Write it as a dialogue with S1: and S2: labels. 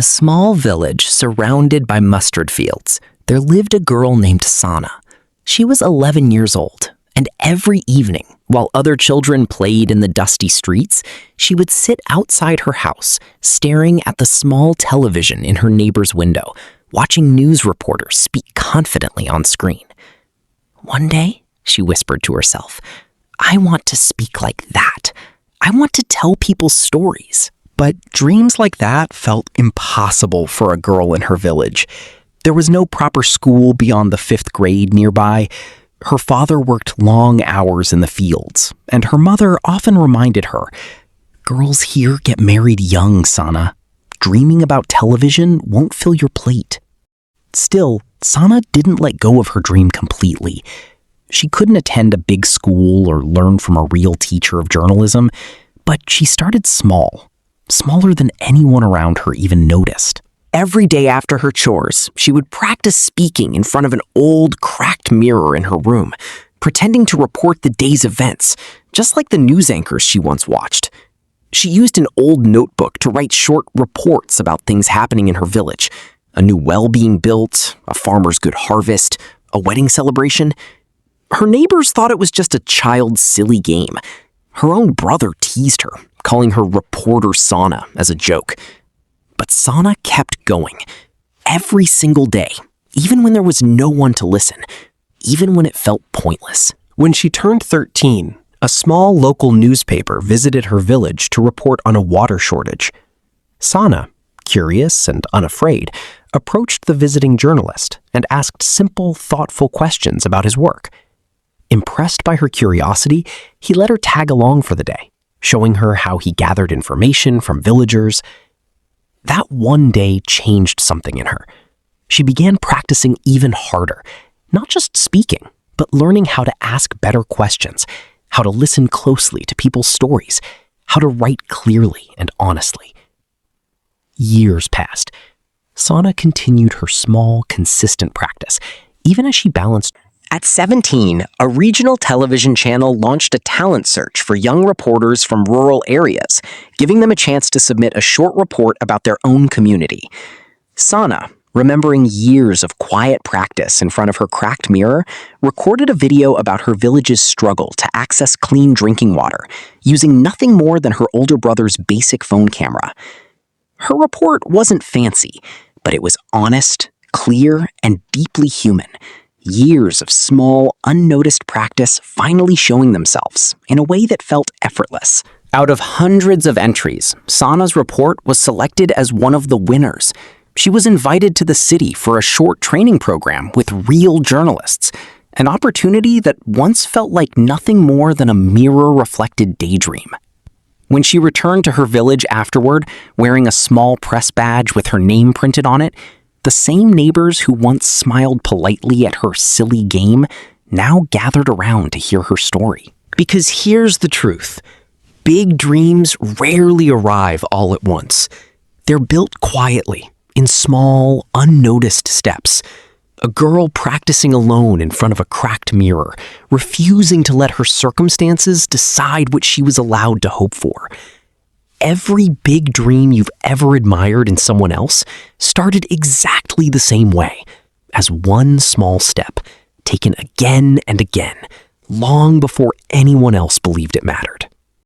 S1: In a small village surrounded by mustard fields, there lived a girl named Sana. She was 11 years old, and every evening, while other children played in the dusty streets, she would sit outside her house, staring at the small television in her neighbor's window, watching news reporters speak confidently on screen. One day, she whispered to herself, "I want to speak like that. I want to tell people stories."
S2: But dreams like that felt impossible for a girl in her village. There was no proper school beyond the 5th grade nearby. Her father worked long hours in the fields, and her mother often reminded her, "Girls here get married young, Sana. Dreaming about television won't fill your plate." Still, Sana didn't let go of her dream completely. She couldn't attend a big school or learn from a real teacher of journalism, but she started small. Smaller than anyone around her even noticed.
S1: Every day after her chores, she would practice speaking in front of an old, cracked mirror in her room, pretending to report the day's events, just like the news anchors she once watched. She used an old notebook to write short reports about things happening in her village. A new well being built, a farmer's good harvest, a wedding celebration. Her neighbors thought it was just a child's silly game. Her own brother teased her, calling her Reporter Sana as a joke. But Sana kept going, every single day, even when there was no one to listen, even when it felt pointless.
S2: When she turned 13, a small local newspaper visited her village to report on a water shortage. Sana, curious and unafraid, approached the visiting journalist and asked simple, thoughtful questions about his work. Impressed by her curiosity, he let her tag along for the day, showing her how he gathered information from villagers. That one day changed something in her. She began practicing even harder, not just speaking, but learning how to ask better questions, how to listen closely to people's stories, how to write clearly and honestly. Years passed. Sana continued her small, consistent practice, even as she balanced. At 17, a regional television channel launched a talent search for young reporters from rural areas, giving them a chance to submit a short report about their own community. Sana, remembering years of quiet practice in front of her cracked mirror, recorded a video about her village's struggle to access clean drinking water, using nothing more than her older brother's basic phone camera. Her report wasn't fancy, but it was honest, clear, and deeply human. Years of small, unnoticed practice finally showing themselves in a way that felt effortless. Out of hundreds of entries, Sana's report was selected as one of the winners. She was invited to the city for a short training program with real journalists, an opportunity that once felt like nothing more than a mirror-reflected daydream. When she returned to her village afterward, wearing a small press badge with her name printed on it, the same neighbors who once smiled politely at her silly game now gathered around to hear her story. Because here's the truth. Big dreams rarely arrive all at once. They're built quietly, in small, unnoticed steps. A girl practicing alone in front of a cracked mirror, refusing to let her circumstances decide what she was allowed to hope for. Every big dream you've ever admired in someone else started exactly the same way, as one small step, taken again and again, long before anyone else believed it mattered.